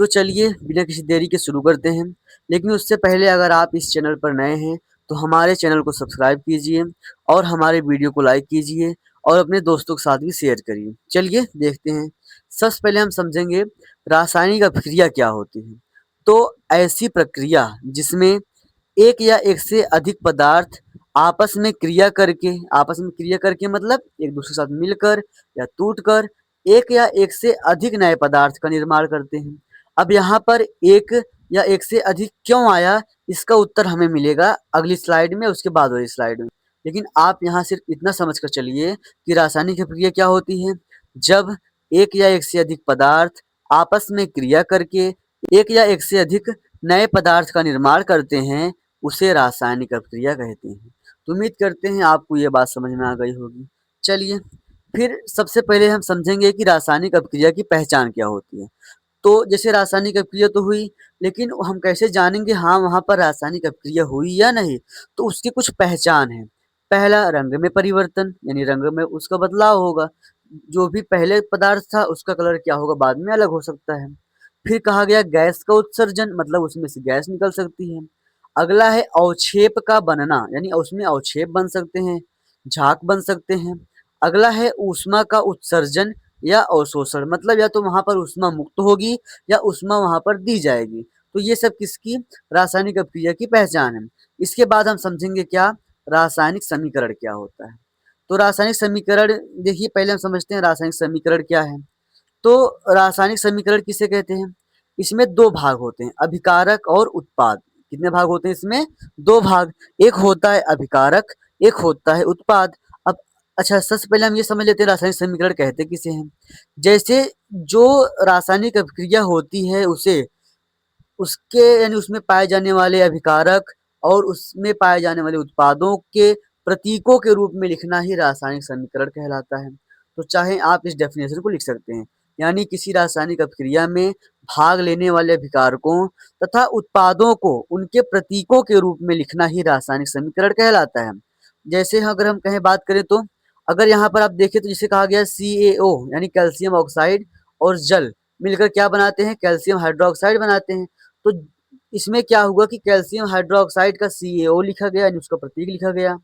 तो चलिए बिना किसी देरी के शुरू करते हैं। लेकिन उससे पहले अगर आप इस चैनल पर नए हैं तो हमारे चैनल को सब्सक्राइब कीजिए और हमारे वीडियो को लाइक कीजिए और अपने दोस्तों के साथ भी शेयर करिए। चलिए देखते हैं। सबसे पहले हम समझेंगे रासायनिक अभिक्रिया क्या होती है। तो ऐसी प्रक्रिया जिसमें एक या एक से अधिक पदार्थ आपस में क्रिया करके मतलब एक दूसरे के साथ मिलकर या टूटकर एक या एक से अधिक नए पदार्थ का निर्माण करते हैं। अब यहाँ पर एक या एक से अधिक क्यों आया, इसका उत्तर हमें मिलेगा अगली स्लाइड में, उसके बाद वाली स्लाइड में। लेकिन आप यहाँ सिर्फ इतना समझ कर चलिए कि रासायनिक प्रक्रिया क्या होती है। जब एक या एक से अधिक पदार्थ आपस में क्रिया करके एक या एक से अधिक नए पदार्थ का निर्माण करते हैं, उसे रासायनिक अभिक्रिया कहते हैं। तो उम्मीद करते हैं आपको ये बात समझ में आ गई होगी। चलिए फिर सबसे पहले हम समझेंगे कि रासायनिक अभिक्रिया की पहचान क्या होती है। तो जैसे रासायनिक अभिक्रिया तो हुई, लेकिन हम कैसे जानेंगे हाँ वहाँ पर रासायनिक अभिक्रिया हुई या नहीं। तो उसकी कुछ पहचान है। पहला, रंग में परिवर्तन, यानी रंग में उसका बदलाव होगा। जो भी पहले पदार्थ था उसका कलर क्या होगा बाद में अलग हो सकता है। फिर कहा गया गैस का उत्सर्जन, मतलब उसमें से गैस निकल सकती है। अगला है अवक्षेप का बनना, यानी उसमें अवक्षेप बन सकते हैं, झाग बन सकते हैं। अगला है ऊष्मा का उत्सर्जन या अवशोषण, मतलब या तो वहां पर ऊष्मा मुक्त होगी या ऊष्मा वहां पर दी जाएगी। तो ये सब किसकी, रासायनिक अभिक्रिया की पहचान है। इसके बाद हम समझेंगे क्या, रासायनिक समीकरण क्या होता है। तो रासायनिक समीकरण देखिए, पहले हम समझते हैं रासायनिक समीकरण क्या है। तो रासायनिक समीकरण किसे कहते हैं। इसमें दो भाग होते हैं, अभिकारक और उत्पाद। कितने भाग होते हैं इसमें, दो भाग। एक होता है अभिकारक, एक होता है उत्पाद। अब अच्छा, सबसे पहले हम ये समझ लेते हैं रासायनिक समीकरण कहते किसे हैं। जैसे जो रासायनिक अभिक्रिया होती है उसे उसके यानी उसमें पाए जाने वाले अभिकारक और उसमें पाए जाने वाले उत्पादों के प्रतीकों के रूप में लिखना ही रासायनिक समीकरण कहलाता है। तो चाहे आप इस डेफिनेशन को लिख सकते हैं, यानी किसी रासायनिक अभिक्रिया में भाग लेने वाले अभिकारकों तथा उत्पादों को उनके प्रतीकों के रूप में लिखना ही रासायनिक समीकरण कहलाता है। जैसे अगर हम कहें बात करें तो अगर यहाँ पर आप देखें तो जिसे कहा गया CaO यानी कैल्शियम ऑक्साइड और जल मिलकर क्या बनाते हैं, कैल्शियम हाइड्रोक्साइड बनाते हैं। तो इसमें क्या हुआ कि कैल्शियम हाइड्रोक्साइड का CaO लिखा गया, यानी उसका प्रतीक लिखा गया,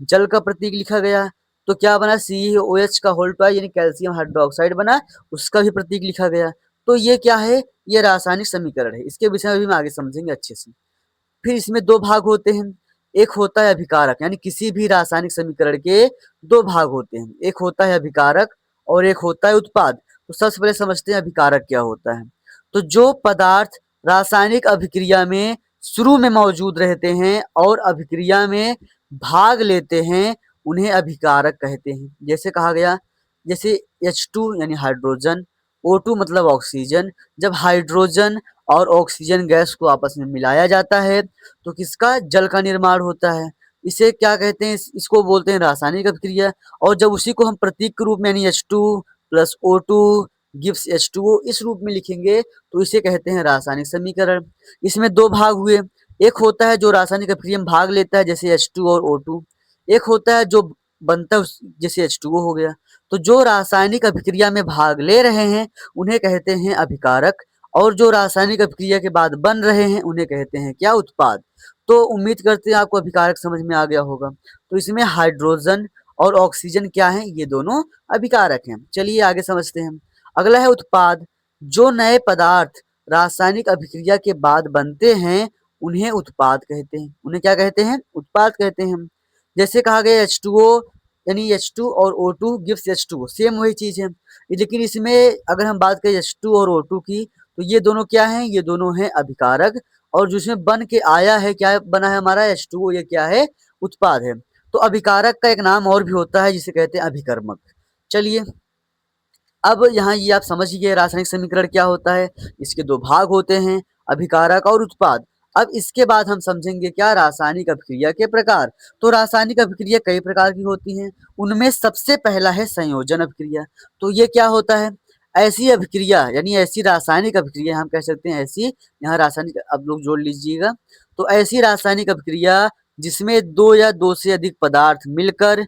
जल का प्रतीक लिखा गया। तो क्या बना, CaOH का होल टू यानी कैल्शियम हाइड्रोक्साइड बना, उसका भी प्रतीक लिखा गया। तो ये क्या है, ये रासायनिक समीकरण है। इसके विषय में भी हम आगे समझेंगे अच्छे से। फिर इसमें दो भाग होते हैं, एक होता है अभिकारक, यानी किसी भी रासायनिक समीकरण के दो भाग होते हैं, एक होता है अभिकारक और एक होता है उत्पाद। तो सबसे पहले समझते हैं अभिकारक क्या होता है। तो जो पदार्थ रासायनिक अभिक्रिया में शुरू में मौजूद रहते हैं और अभिक्रिया में भाग लेते हैं, उन्हें अभिकारक कहते हैं। जैसे कहा गया, जैसे H2 यानी हाइड्रोजन, O2 मतलब ऑक्सीजन। जब हाइड्रोजन और ऑक्सीजन गैस को आपस में मिलाया जाता है तो किसका, जल का निर्माण होता है। इसे क्या कहते हैं, इसको बोलते हैं रासायनिक अभिक्रिया। और जब उसी को हम प्रतीक के रूप में यानी H2 plus O2 gives H2O इस रूप में लिखेंगे तो इसे कहते हैं रासायनिक समीकरण। इसमें दो भाग हुए, एक होता है जो रासायनिक अभिक्रिया में भाग लेता है जैसे H2 और O2, एक होता है जो बनता है जैसे H2O हो गया। तो जो रासायनिक अभिक्रिया में भाग ले रहे हैं उन्हें कहते हैं अभिकारक, और जो रासायनिक अभिक्रिया के बाद बन रहे हैं उन्हें कहते हैं क्या, उत्पाद। तो उम्मीद करते हैं आपको अभिकारक समझ में आ गया होगा। तो इसमें हाइड्रोजन और ऑक्सीजन क्या है, ये दोनों अभिकारक हैं। चलिए आगे समझते हैं। अगला है उत्पाद। जो नए पदार्थ रासायनिक अभिक्रिया के बाद बनते हैं उन्हें उत्पाद कहते हैं। उन्हें क्या कहते हैं, उत्पाद कहते हैं। जैसे कहा गया H2O यानी H2 और O2 गिव्स H2O, सेम वही चीज है। लेकिन इसमें अगर हम बात करें H2 और O2 की, तो ये दोनों क्या हैं, ये दोनों हैं अभिकारक। और जिसमें बन के आया है, क्या बना है हमारा H2O, ये क्या है, उत्पाद है। तो अभिकारक का एक नाम और भी होता है जिसे कहते हैं अभिकर्मक। चलिए अब यहाँ ये आप समझ गए रासायनिक समीकरण क्या होता है। इसके दो भाग होते हैं, अभिकारक और उत्पाद। अब इसके बाद हम समझेंगे क्या, रासायनिक अभिक्रिया के प्रकार। तो रासायनिक अभिक्रिया कई प्रकार की होती हैं, उनमें सबसे पहला है संयोजन अभिक्रिया। तो ये क्या होता है, ऐसी अभिक्रिया यानी ऐसी रासायनिक अभिक्रिया, हम कह सकते हैं ऐसी, यहाँ रासायनिक अब लोग जोड़ लीजिएगा। तो ऐसी रासायनिक अभिक्रिया जिसमें दो या दो से अधिक पदार्थ मिलकर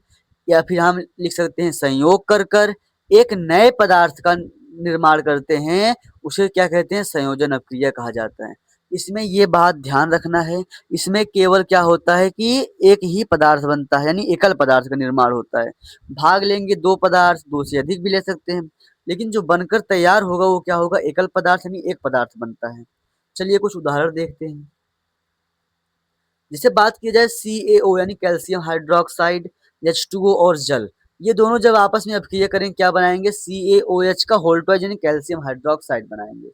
या फिर हम लिख सकते हैं संयोग कर कर एक नए पदार्थ का निर्माण करते हैं उसे क्या कहते हैं, संयोजन अपक्रिया कहा जाता है। इसमें ये बात ध्यान रखना है, इसमें केवल क्या होता है कि एक ही पदार्थ बनता है, यानी एकल पदार्थ का निर्माण होता है। भाग लेंगे दो पदार्थ, दो से अधिक भी ले सकते हैं, लेकिन जो बनकर तैयार होगा वो क्या होगा, एकल पदार्थ यानी एक पदार्थ बनता है। चलिए कुछ उदाहरण देखते हैं। जैसे बात की जाए CaO यानी कैल्शियम हाइड्रोक्साइड, H2O और जल, ये दोनों जब आपस में अपक्रिया करेंगे क्या बनाएंगे, CaOH का होल ट्वाइस यानी कैल्शियम हाइड्रोक्साइड बनाएंगे।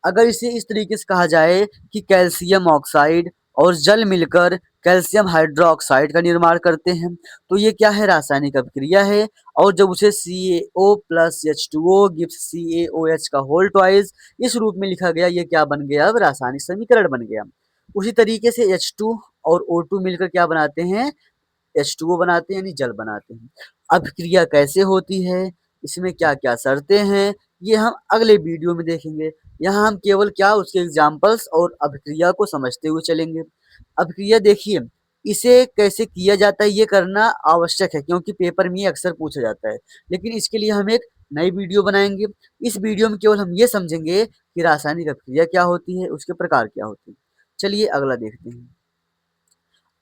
अगर इसे इस तरीके से कहा जाए कि कैल्शियम ऑक्साइड और जल मिलकर कैल्शियम हाइड्रोक्साइड का निर्माण करते हैं, तो ये क्या है, रासायनिक अपक्रिया है। और जब उसे CaO plus H2O gives CaOH का होल ट्वाइस इस रूप में लिखा गया, ये क्या बन गया, अब रासायनिक समीकरण बन गया। उसी तरीके से H2 और O2 मिलकर क्या बनाते हैं, H2O बनाते हैं यानी जल बनाते हैं। अभिक्रिया कैसे होती है, इसमें क्या-क्या शर्तें हैं, ये हम अगले वीडियो में देखेंगे। यहाँ हम केवल क्या उसके एग्जाम्पल्स और अभिक्रिया को समझते हुए चलेंगे। अभिक्रिया देखिए, इसे कैसे किया जाता है ये करना आवश्यक है, क्योंकि पेपर में ये अक्सर पूछा जाता है। लेकिन इसके लिए हम एक नई वीडियो बनाएँगे। इस वीडियो में केवल हम ये समझेंगे कि रासायनिक अभिक्रिया क्या होती है, उसके प्रकार क्या होते हैं। चलिए अगला देखते हैं।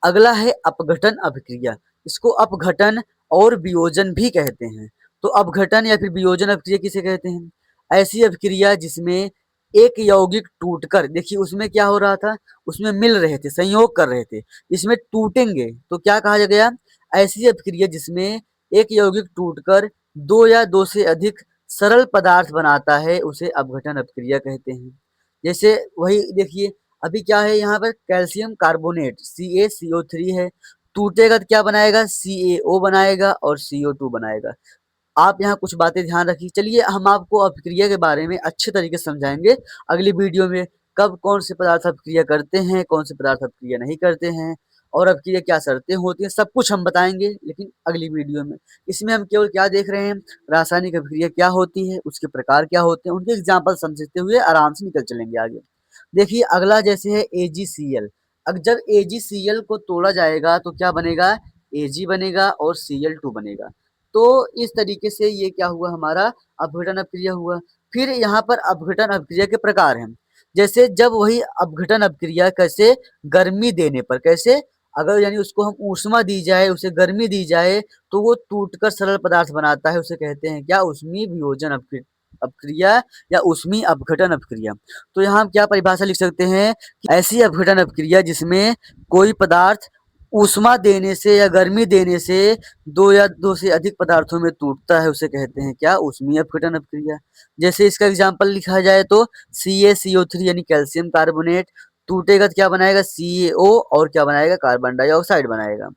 अगला है अपघटन अभिक्रिया। इसको अपघटन और वियोजन भी कहते हैं। तो अपघटन या फिर वियोजन अभिक्रिया किसे कहते हैं? ऐसी अभिक्रिया जिसमें एक यौगिक टूटकर, देखिए उसमें क्या हो रहा था, उसमें मिल रहे थे, संयोग कर रहे थे, इसमें टूटेंगे तो क्या कहा गया? ऐसी अभिक्रिया जिसमें एक यौगिक टूटकर दो या दो से अधिक सरल पदार्थ बनाता है, उसे अपघटन अभिक्रिया कहते हैं। जैसे वही देखिए, अभी क्या है यहाँ पर, कैल्शियम कार्बोनेट CaCO3 है, टूटेगा तो क्या बनाएगा, CaO बनाएगा और CO2 बनाएगा। आप यहाँ कुछ बातें ध्यान रखिए। चलिए हम आपको अभिक्रिया के बारे में अच्छे तरीके से समझाएंगे अगली वीडियो में, कब कौन से पदार्थ अभिक्रिया करते हैं, कौन से पदार्थ अभिक्रिया नहीं करते हैं, और अभिक्रिया क्या शर्तें होती हैं, सब कुछ हम बताएंगे लेकिन अगली वीडियो में। इसमें हम केवल क्या देख रहे हैं, रासायनिक अभिक्रिया क्या होती है, उसके प्रकार क्या होते हैं, उनके एग्जाम्पल समझते हुए आराम से निकल चलेंगे आगे। देखिए अगला जैसे है AgCl। अब जब AgCl को तोड़ा जाएगा तो क्या बनेगा, Ag बनेगा और Cl2 बनेगा। तो इस तरीके से ये क्या हुआ, हमारा अपघटन अभिक्रिया हुआ। फिर यहाँ पर अपघटन अभिक्रिया के प्रकार हैं। जैसे जब वही अपघटन अभिक्रिया कैसे, गर्मी देने पर, कैसे, अगर यानी उसको हम ऊष्मा दी जाए, उसे गर्मी दी जाए तो वो टूटकर सरल पदार्थ बनाता है, उसे कहते हैं क्या, ऊष्मीय वियोजन अपक्रिया या ऊष्मीय अपघटन अपक्रिया। तो यहाँ हम क्या परिभाषा लिख सकते हैं कि ऐसी अपघटन अपक्रिया जिसमें कोई पदार्थ ऊष्मा देने से या गर्मी देने से दो या दो से अधिक पदार्थों में टूटता है, उसे कहते हैं क्या, ऊष्मीय अपघटन अपक्रिया। जैसे इसका एग्जाम्पल लिखा जाए तो CaCO3 यानी कैल्शियम कार्बोनेट टूटेगा तो क्या बनाएगा, CaO और क्या बनाएगा, कार्बन डाइऑक्साइड बनाएगा।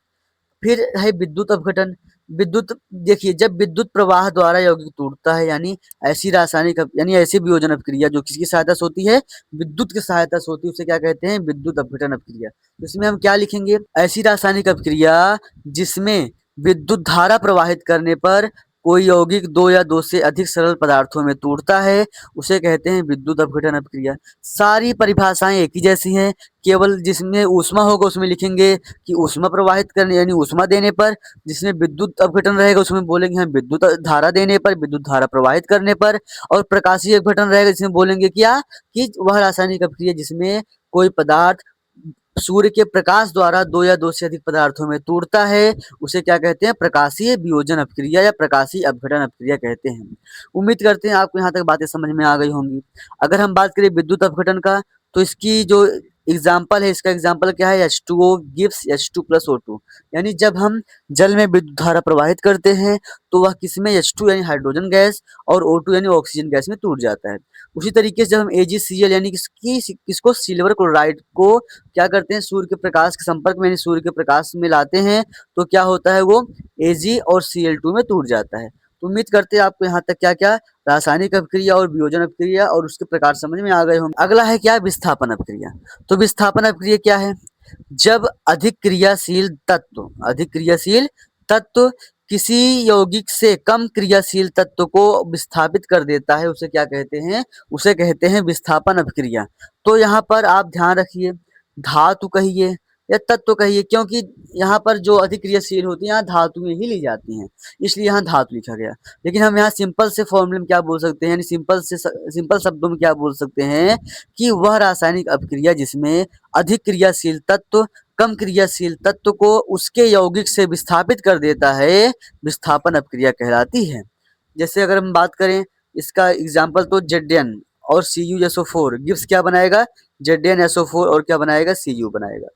फिर है विद्युत अपघटन। विद्युत, देखिए जब विद्युत प्रवाह द्वारा यौगिक टूटता है, यानी ऐसी यानी ऐसी वियोजन अपक्रिया जो किसकी सहायता से होती है, विद्युत की सहायता से होती है, उसे क्या कहते हैं, विद्युत अपघटन अपक्रिया। तो इसमें हम क्या लिखेंगे, ऐसी रासायनिक अपक्रिया जिसमें विद्युत धारा प्रवाहित करने पर कोई यौगिक दो या दो से अधिक सरल पदार्थों में टूटता है, उसे कहते हैं विद्युत अपघटन अपक्रिया। सारी परिभाषाएं एक ही जैसी हैं, केवल जिसमें ऊष्मा होगा उसमें लिखेंगे कि ऊष्मा प्रवाहित करने यानी ऊष्मा देने पर, जिसमें विद्युत अपघटन रहेगा उसमें बोलेंगे हम विद्युत धारा देने पर, विद्युत धारा प्रवाहित करने पर। और प्रकाशीय अपघटन रहेगा जिसमें बोलेंगे क्या, कि वह रासायनिक अपक्रिया जिसमें कोई पदार्थ सूर्य के प्रकाश द्वारा दो या दो से अधिक पदार्थों में टूटता है, उसे क्या कहते हैं, प्रकाशीय वियोजन अपक्रिया या प्रकाशीय अपघटन अपक्रिया कहते हैं। उम्मीद करते हैं आपको यहाँ तक बातें समझ में आ गई होंगी। अगर हम बात करें विद्युत अपघटन का, तो इसकी जो एग्जाम्पल है, इसका एग्जाम्पल क्या है, H2O gives H2 plus O2। यानी जब हम जल में विद्युत धारा प्रवाहित करते हैं तो वह किसमें, H2 यानी हाइड्रोजन गैस और O2 यानी ऑक्सीजन गैस में टूट जाता है। उसी तरीके से जब हम AgCl यानी किसको, सिल्वर क्लोराइड को क्या करते हैं, सूर्य के प्रकाश के संपर्क में यानी सूर्य के प्रकाश में लाते हैं, तो क्या होता है, वो Ag और Cl2 में टूट जाता है। तो उम्मीद करते हैं आपको यहाँ तक क्या-क्या रासायनिक अपक्रिया और वियोजन अपक्रिया और उसके प्रकार समझ में आ गए होंगे। अगला है क्या, विस्थापन अपक्रिया। तो विस्थापन अपक्रिया क्या है, जब अधिक क्रियाशील तत्व किसी यौगिक से कम क्रियाशील तत्व को विस्थापित कर देता है, उसे क्या कहते हैं, उसे कहते हैं विस्थापन अपक्रिया। तो यहाँ पर आप ध्यान रखिए, धातु कहिए, या तत्व कहिए, क्योंकि यहाँ पर जो अधिक क्रियाशील होती है यहाँ धातुएं ही ली जाती हैं, इसलिए यहाँ धातु लिखा गया। लेकिन हम यहाँ सिंपल से फॉर्मूले में क्या बोल सकते हैं, यानी सिंपल शब्दों में क्या बोल सकते हैं कि वह रासायनिक अपक्रिया जिसमें अधिक क्रियाशील तत्व कम क्रियाशील तत्व को उसके यौगिक से विस्थापित कर देता है, विस्थापन अपक्रिया कहलाती है। जैसे अगर हम बात करें इसका एग्जाम्पल, तो Zn और CuSO4 गिब्स क्या बनाएगा, ZnSO4 और क्या बनाएगा, Cu बनाएगा।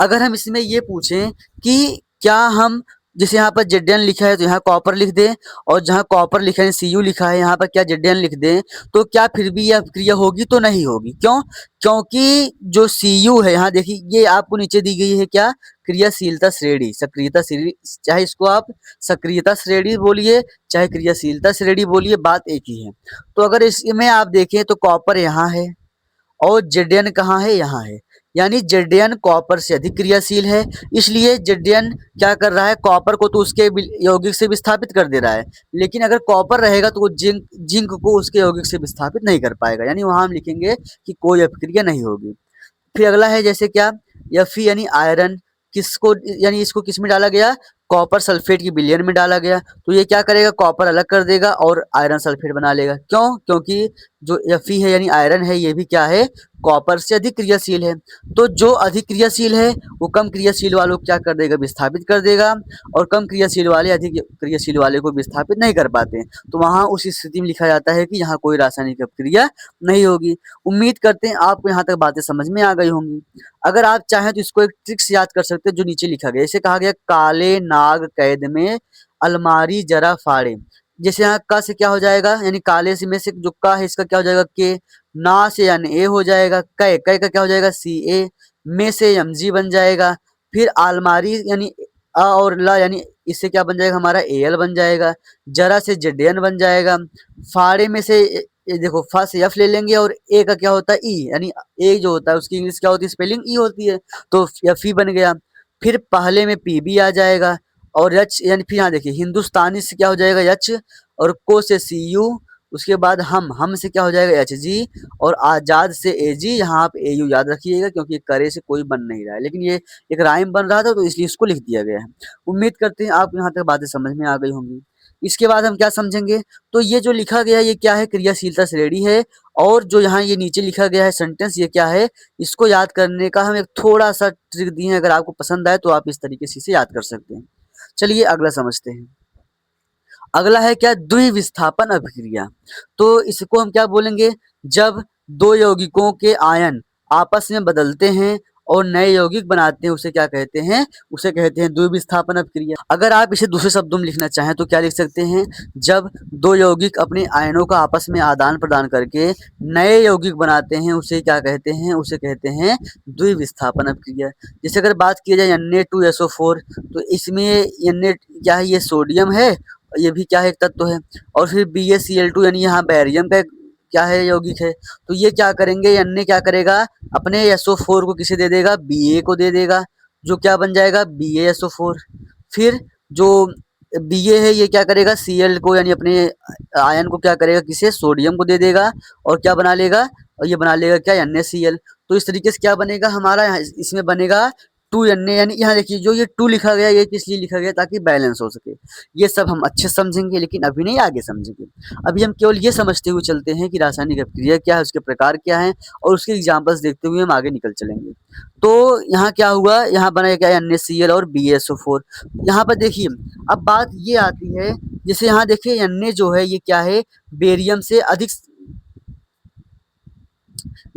अगर हम इसमें ये पूछें कि क्या हम, जैसे यहाँ पर Zn लिखा है तो यहाँ कॉपर लिख दें, और जहाँ कॉपर लिखा है Cu लिखा है यहाँ पर क्या Zn लिख दें, तो क्या फिर भी यह क्रिया होगी, तो नहीं होगी। क्यों? क्योंकि जो Cu है, यहाँ देखिए ये आपको नीचे दी गई है क्या, क्रियाशीलता श्रेणी, सक्रियता श्रेणी, चाहे इसको आप सक्रियता श्रेणी बोलिए चाहे क्रियाशीलता श्रेणी बोलिए, बात एक ही है। तो अगर इसमें आप देखें तो कॉपर यहाँ है और Zn कहाँ है, यहाँ है, यानी Zn कॉपर से अधिक क्रियाशील है, इसलिए Zn क्या कर रहा है, कॉपर को तो उसके यौगिक से विस्थापित कर दे रहा है, लेकिन अगर कॉपर रहेगा तो वो जिंक को उसके यौगिक से विस्थापित नहीं कर पाएगा, यानी वहां हम लिखेंगे कि कोई अपक्रिया नहीं होगी। फिर अगला है जैसे क्या, Fe यानी आयरन, किसको, यानी इसको किस में डाला गया, कॉपर सल्फेट की विलयन में डाला गया, तो ये क्या करेगा, कॉपर अलग कर देगा और आयरन सल्फेट बना लेगा। क्यों? क्योंकि जो Fe है यानी आयरन है, ये भी क्या है, कॉपर से अधिक क्रियाशील है। तो जो अधिक क्रियाशील है वो कम क्रियाशील वालों को क्या कर देगा, विस्थापित कर देगा, और कम क्रियाशील वाले अधिक क्रियाशील वाले को विस्थापित नहीं कर पाते, तो वहां उस स्थिति में लिखा जाता है कि यहाँ कोई रासायनिक अपक्रिया नहीं होगी। उम्मीद करते हैं आपको यहाँ तक बातें समझ में आ गई होंगी। अगर आप चाहें तो इसको एक ट्रिक्स याद कर सकते हैं जो नीचे लिखा गया, जैसे कहा गया काले नाग कैद में अलमारी जरा फाड़े। जैसे यहाँ का से क्या हो जाएगा, यानी काले से में से जो का है इसका क्या हो जाएगा, के, ना से यानी ए हो जाएगा, कै कै का क्या हो जाएगा, Ca, में से Mg बन जाएगा, फिर अलमारी यानी अ और ल यानी इससे क्या बन जाएगा, हमारा Al बन जाएगा, जरा से Zn बन जाएगा, फाड़े में से ये देखो फा से एफ ले लेंगे, और ए का क्या होता है, ई, यानी ए जो होता है उसकी इंग्लिश क्या होती है, स्पेलिंग ई होती है, तो एफ ई बन गया। फिर पहले में पीबी आ जाएगा, और यच, यानी फिर यहाँ देखिए हिंदुस्तानी से क्या हो जाएगा, यच, और को से Cu, उसके बाद हम से क्या हो जाएगा, Hg, और आजाद से Ag। यहाँ आप Au याद रखिएगा क्योंकि करे से कोई बन नहीं रहा है, लेकिन ये एक राइम बन रहा था तो इसलिए इसको लिख दिया गया है। उम्मीद करते हैं आपको यहाँ तक बातें समझ में आ गई होंगी। इसके बाद हम क्या समझेंगे, तो ये जो लिखा गया है ये क्या है, क्रियाशीलता श्रेणी है, और जो यहाँ ये नीचे लिखा गया है सेंटेंस, ये क्या है, इसको याद करने का हम एक थोड़ा सा ट्रिक दिए हैं, अगर आपको पसंद आए तो आप इस तरीके से इसे याद कर सकते हैं। चलिए अगला समझते हैं। अगला है क्या, द्विविस्थापन अभिक्रिया। तो इसको हम क्या बोलेंगे, जब दो यौगिकों के आयन आपस में बदलते हैं और नए यौगिक बनाते हैं, उसे क्या कहते हैं, उसे कहते हैं द्विविस्थापन अभिक्रिया। अगर आप इसे दूसरे शब्दों में लिखना चाहें तो क्या लिख सकते हैं, जब दो यौगिक अपने आयनों का आपस में आदान प्रदान करके नए यौगिक बनाते हैं, उसे क्या कहते हैं, उसे कहते हैं द्विविस्थापन अभिक्रिया। जैसे अगर बात की जाए Na2SO4, तो इसमें Na क्या है, ये सोडियम है, ये भी क्या है, एक तत्व है, और फिर BaCl2 यानी यहाँ बैरियम का क्या है, यौगिक है। तो ये क्या करेंगे, अन्य क्या करेगा, अपने SO4 को किसे दे देगा, Ba को दे देगा, जो क्या बन जाएगा, BaSO4। फिर जो Ba है ये क्या करेगा, Cl को यानी अपने आयन को क्या करेगा, किसे, सोडियम को दे देगा, और क्या बना लेगा, और ये बना लेगा क्या, NaCl। तो इस तरीके से क्या बनेगा हमारा, इसमें बनेगा 2Na, यानी यहाँ देखिए जो ये 2 लिखा गया ये किस लिए लिखा गया, ताकि बैलेंस हो सके। ये सब हम अच्छे समझेंगे, लेकिन अभी नहीं, आगे समझेंगे। अभी हम केवल ये समझते हुए चलते हैं कि रासायनिक अपक्रिया क्या है, उसके प्रकार क्या है, और उसके एग्जाम्पल्स देखते हुए हम आगे निकल चलेंगे। तो यहाँ क्या हुआ, यहाँ बना क्या, NaCl और BaSO4। यहाँ पर देखिए अब बात ये आती है, जैसे यहाँ देखिए Na जो है ये क्या है, बेरियम से अधिक,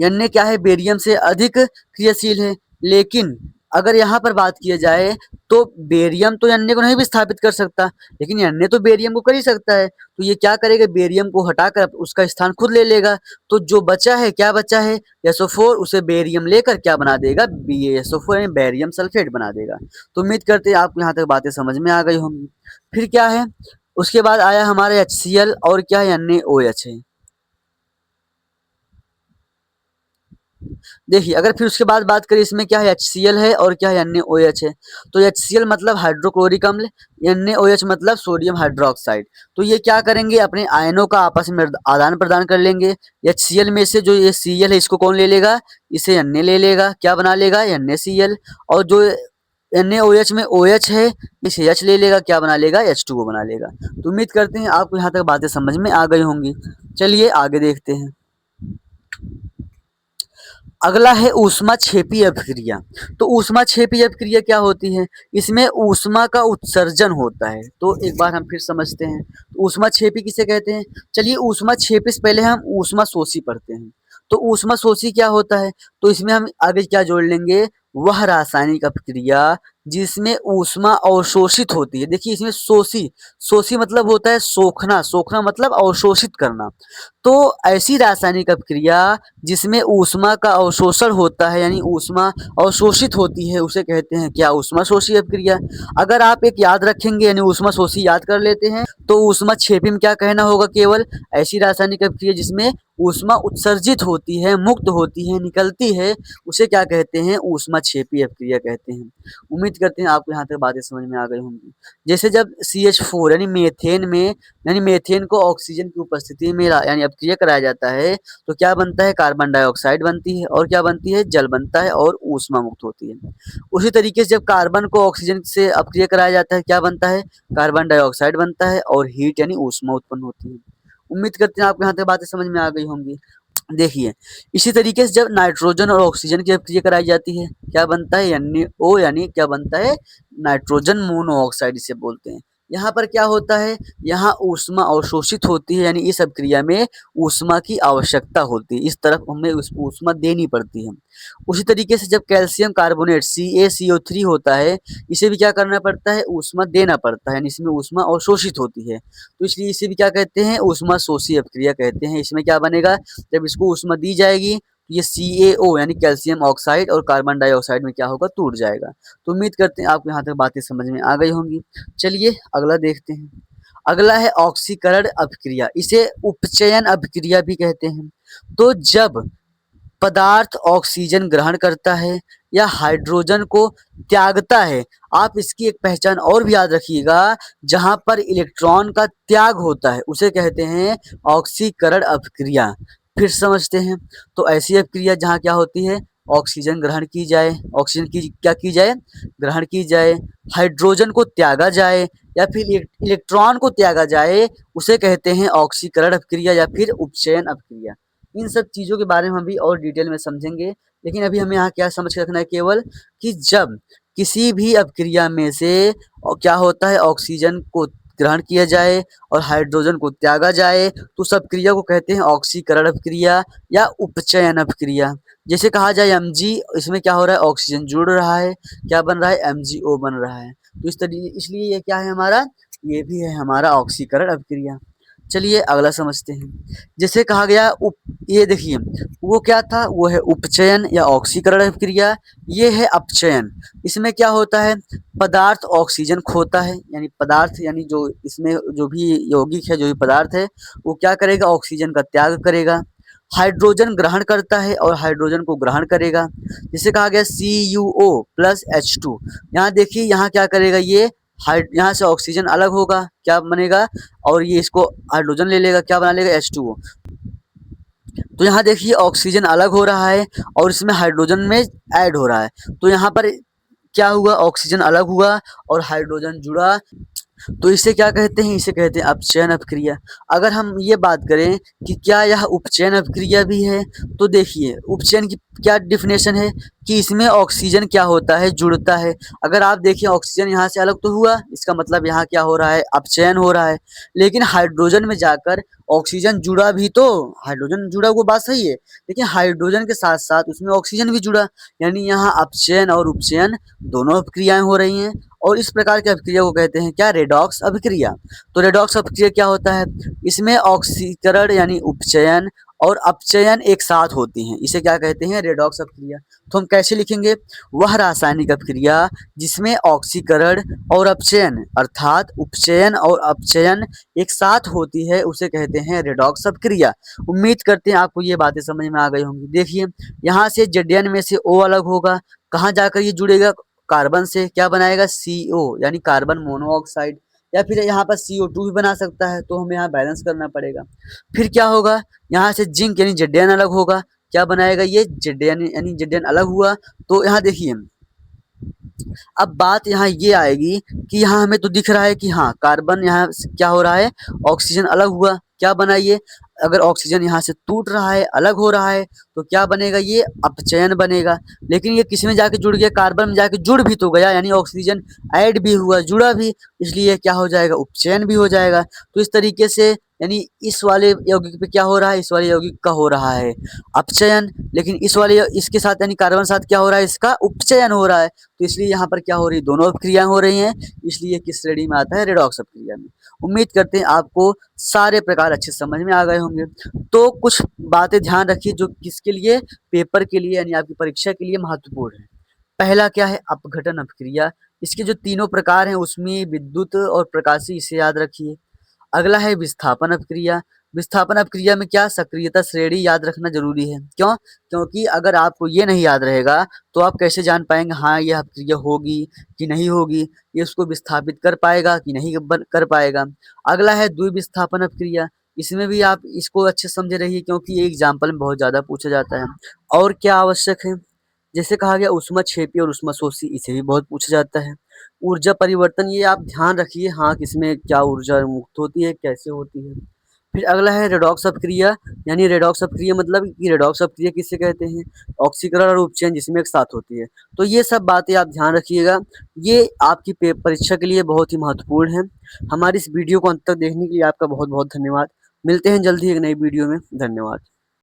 Na क्या है, बेरियम से अधिक क्रियाशील है। लेकिन अगर यहाँ पर बात किया जाए तो बेरियम तो Na को नहीं विस्थापित कर सकता, लेकिन Na तो बेरियम को कर ही सकता है। तो ये क्या करेगा, बेरियम को हटाकर उसका स्थान खुद ले लेगा। तो जो बचा है, क्या बचा है, SO4, उसे बेरियम लेकर क्या बना देगा, BaSO4 यानी बैरियम सल्फेट बना देगा। तो उम्मीद करते हैं आपको यहाँ तक बातें समझ में आ गई होंगी। फिर क्या है, उसके बाद आया हमारे HCl, और क्या है, NaOH है। देखिए अगर फिर उसके बाद बात करें इसमें क्या है HCl है और क्या है NaOH है। तो HCl मतलब हाइड्रोक्लोरिक अम्ल, NaOH मतलब सोडियम हाइड्रोक्साइड। तो ये क्या करेंगे अपने आयनों का आपस में आदान प्रदान कर लेंगे। HCl में से जो ये Cl है इसको कौन ले लेगा, इसे Na ले लेगा, क्या बना लेगा NaCl। और जो NaOH में OH है इसे H ले लेगा, क्या बना लेगा H2O बना लेगा। तो उम्मीद करते हैं आपको यहाँ तक बातें समझ में आ गई होंगी। चलिए आगे देखते हैं। अगला है ऊष्माक्षेपी अभिक्रिया। तो ऊष्माक्षेपी अभिक्रिया क्या होती है, इसमें ऊष्मा का उत्सर्जन होता है। तो एक बार हम फिर समझते हैं ऊष्माक्षेपी किसे कहते हैं। चलिए ऊष्माक्षेपी से पहले हम ऊष्माशोषी पढ़ते हैं। तो ऊष्माशोषी क्या होता है, तो इसमें हम आगे क्या जोड़ लेंगे, वह रासायनिक अभिक्रिया जिसमें ऊष्मा अवशोषित होती है। देखिए इसमें शोषी, शोषी मतलब होता है सोखना, सोखना मतलब अवशोषित करना। तो ऐसी रासायनिक अभिक्रिया जिसमें ऊष्मा का अवशोषण होता है यानी ऊष्मा अवशोषित होती है उसे कहते हैं क्या, ऊष्माशोषी अभिक्रिया। अगर आप एक याद रखेंगे यानी ऊष्माशोषी याद कर लेते हैं तो ऊष्माक्षेपी में क्या कहना होगा, केवल ऐसी रासायनिक अभिक्रिया जिसमें ऊष्मा उत्सर्जित होती है, मुक्त होती है, निकलती है, उसे क्या कहते हैं, ऊष्माक्षेपी अभिक्रिया कहते हैं। उम्मीद करते हैं आपको यहाँ तक बातें समझ में आ गई होंगी। जैसे जब CH4 यानी मीथेन में, यानी मीथेन को ऑक्सीजन की उपस्थिति में यानी अभिक्रिया कराया जाता है तो क्या बनता है, कार्बन डाइऑक्साइड बनती है और क्या बनती है, जल बनता है और ऊष्मा मुक्त होती है। उसी तरीके से जब कार्बन को ऑक्सीजन से अभिक्रिया कराया जाता है क्या बनता है, कार्बन डाइऑक्साइड बनता है और हीट यानी ऊष्मा उत्पन्न होती है। उम्मीद करते हैं आपको यहाँ तक बातें समझ में आ गई होंगी। देखिए इसी तरीके से जब नाइट्रोजन और ऑक्सीजन की अभिक्रिया कराई जाती है क्या बनता है, NaO यानी क्या बनता है, नाइट्रोजन मोनोऑक्साइड इसे बोलते हैं। यहाँ पर क्या होता है, यहाँ ऊष्मा अवशोषित होती है यानी इस अभिक्रिया में ऊष्मा की आवश्यकता होती है, इस तरफ हमें ऊष्मा देनी पड़ती है। उसी तरीके से जब कैल्शियम कार्बोनेट CaCO3 होता है इसे भी क्या करना पड़ता है, ऊष्मा देना पड़ता है यानी इसमें ऊष्मा अवशोषित होती है। तो इसलिए इसे भी क्या कहते हैं, ऊष्मा शोषी अभिक्रिया कहते हैं। इसमें क्या बनेगा, जब इसको ऊष्मा दी जाएगी तो ये CaO यानी कैल्शियम ऑक्साइड और कार्बन डाइऑक्साइड में क्या होगा, टूट जाएगा। तो उम्मीद करते हैं आपको यहाँ तक बातें समझ में आ गई होंगी। चलिए अगला देखते हैं। अगला है ऑक्सीकरण अभिक्रिया, इसे उपचयन अभिक्रिया भी कहते हैं। तो जब पदार्थ ऑक्सीजन ग्रहण करता है या हाइड्रोजन को त्यागता है, आप इसकी एक पहचान और भी याद रखिएगा, जहां पर इलेक्ट्रॉन का त्याग होता है उसे कहते हैं ऑक्सीकरण अभिक्रिया। फिर समझते हैं। तो ऐसी अभिक्रिया जहां क्या होती है, ऑक्सीजन ग्रहण की जाए, ऑक्सीजन की क्या की जाए, ग्रहण की जाए, हाइड्रोजन को त्यागा जाए या फिर इलेक्ट्रॉन को त्यागा जाए, उसे कहते हैं ऑक्सीकरण अभिक्रिया या फिर उपचयन अभिक्रिया। इन सब चीज़ों के बारे में हम भी और डिटेल में समझेंगे, लेकिन अभी हमें यहाँ क्या समझ के रखना है, केवल कि जब किसी भी अभिक्रिया में से क्या होता है, ऑक्सीजन को ग्रहण किया जाए और हाइड्रोजन को त्यागा जाए तो उस अभिक्रिया को कहते हैं ऑक्सीकरण अभिक्रिया या उपचयन अभिक्रिया। जैसे कहा जाए Mg, इसमें क्या हो रहा है, ऑक्सीजन जुड़ रहा है, क्या बन रहा है, MgO बन रहा है। तो इस तरीके, इसलिए ये क्या है हमारा, ये भी है हमारा ऑक्सीकरण अभिक्रिया। चलिए अगला समझते हैं। जैसे कहा गया ये देखिए वो क्या था, वो है उपचयन या ऑक्सीकरण अभिक्रिया, ये है अपचयन। इसमें क्या होता है, पदार्थ ऑक्सीजन खोता है यानी पदार्थ यानी जो इसमें जो भी यौगिक है, जो भी पदार्थ है वो क्या करेगा, ऑक्सीजन का त्याग करेगा। हाइड्रोजन ग्रहण करता है और हाइड्रोजन को ग्रहण करेगा। जिसे कहा गया CuO+H2। यहाँ देखिए यहाँ क्या करेगा, ये यहाँ से ऑक्सीजन अलग होगा, क्या बनेगा, और ये इसको हाइड्रोजन ले लेगा, क्या बना लेगा, H2O। तो यहाँ देखिए ऑक्सीजन अलग हो रहा है और इसमें हाइड्रोजन में ऐड हो रहा है। तो यहाँ पर क्या हुआ, ऑक्सीजन अलग हुआ और हाइड्रोजन जुड़ा, तो इसे क्या कहते हैं, इसे कहते हैं अपचयन अभिक्रिया। अगर हम ये बात करें कि क्या यह उपचयन अभिक्रिया भी है, तो देखिए उपचयन की क्या डिफिनेशन है कि इसमें ऑक्सीजन क्या होता है, जुड़ता है। अगर आप देखिए ऑक्सीजन यहाँ से अलग तो हुआ, इसका मतलब यहाँ क्या हो रहा है, अपचयन हो रहा है। लेकिन हाइड्रोजन में जाकर ऑक्सीजन जुड़ा भी, तो हाइड्रोजन जुड़ा वो बात सही है, लेकिन हाइड्रोजन के साथ साथ उसमें ऑक्सीजन भी जुड़ा, यानी यहाँ अपचयन और उपचयन दोनों अभिक्रियाएं हो रही हैं। और इस प्रकार की अभिक्रिया को कहते हैं क्या, रेडॉक्स अभिक्रिया। तो रेडॉक्स अभिक्रिया क्या होता है, इसमें ऑक्सीकरण यानी उपचयन और अपचयन एक साथ होती हैं, इसे क्या कहते हैं? रेडॉक्स अपक्रिया। तो हम कैसे लिखेंगे? वह रासायनिक अपक्रिया जिसमें ऑक्सीकरण और अपचयन अर्थात उपचयन और अपचयन एक साथ होती है उसे कहते हैं रेडॉक्स अपक्रिया। उम्मीद करते हैं आपको ये बातें समझ में आ गई होंगी। देखिए यहाँ से Zn में से O अलग होगा, कहाँ जाकर ये जुड़ेगा? कार्बन से। क्या बनाएगा? CO यानी कार्बन मोनोऑक्साइड, या फिर यहाँ पर CO2 भी बना सकता है, तो हमें यहाँ बैलेंस करना पड़ेगा। फिर क्या होगा? यहाँ से जिंक यानी Zn अलग होगा। क्या बनाएगा ये? Zn यानी Zn अलग हुआ। तो यहाँ देखिए अब बात यहाँ ये आएगी कि यहाँ हमें तो दिख रहा है कि हाँ कार्बन यहाँ से क्या हो रहा है? ऑक्सीजन अलग हुआ। क्या बना ये? अगर ऑक्सीजन यहाँ से टूट रहा है, अलग हो रहा है, तो क्या बनेगा? ये अपचयन बनेगा। लेकिन ये किस में जाके जुड़ गया? कार्बन में जाके जुड़ भी तो गया, यानी ऑक्सीजन ऐड भी हुआ, जुड़ा भी, इसलिए क्या हो जाएगा? उपचयन भी हो जाएगा। तो इस तरीके से यानी इस वाले यौगिक पे क्या हो रहा है? इस वाले यौगिक का हो रहा है अपचयन, लेकिन इस वाले इसके साथ यानी कार्बन साथ क्या हो रहा है? इसका उपचयन हो रहा है। तो इसलिए यहाँ पर क्या हो रही है? दोनों अपक्रियाएं हो रही हैं, इसलिए किस श्रेणी में आता है? रेडॉक्स अपक्रिया में। उम्मीद करते हैं आपको सारे प्रकार अच्छे समझ में आ गए होंगे। तो कुछ बातें ध्यान रखिए जो किसके लिए? पेपर के लिए यानी आपकी परीक्षा के लिए महत्वपूर्ण है। पहला क्या है? अपघटन अपक्रिया। इसके जो तीनों प्रकार हैं उसमें विद्युत और प्रकाशीय, इसे याद रखिए। अगला है विस्थापन अपक्रिया। विस्थापन अपक्रिया में क्या? सक्रियता श्रेणी याद रखना जरूरी है। क्यों? क्योंकि अगर आपको ये नहीं याद रहेगा तो आप कैसे जान पाएंगे हाँ यह अपक्रिया होगी कि नहीं होगी, ये उसको विस्थापित कर पाएगा कि नहीं कर पाएगा। अगला है द्विविस्थापन अपक्रिया। इसमें भी आप इसको अच्छे से समझे रहिए क्योंकि ये एग्जाम्पल में बहुत ज्यादा पूछा जाता है। और क्या आवश्यक है? जैसे कहा गया ऊष्माक्षेपी और ऊष्माशोषी, इसे भी बहुत पूछा जाता है। ऊर्जा परिवर्तन, ये आप ध्यान रखिए हाँ किसमें क्या ऊर्जा मुक्त होती है, कैसे होती है। फिर अगला है रेडॉक्स अपक्रिया, यानी रेडॉक्स अपक्रिया मतलब कि रेडॉक्स अपक्रिया किसे कहते हैं? ऑक्सीकरण और उपचयन जिसमें एक साथ होती है। तो ये सब बातें आप ध्यान रखिएगा, ये आपकी परीक्षा के लिए बहुत ही महत्वपूर्ण है। हमारी इस वीडियो को अंत तक देखने के लिए आपका बहुत बहुत धन्यवाद। मिलते हैं जल्दी एक नई वीडियो में। धन्यवाद।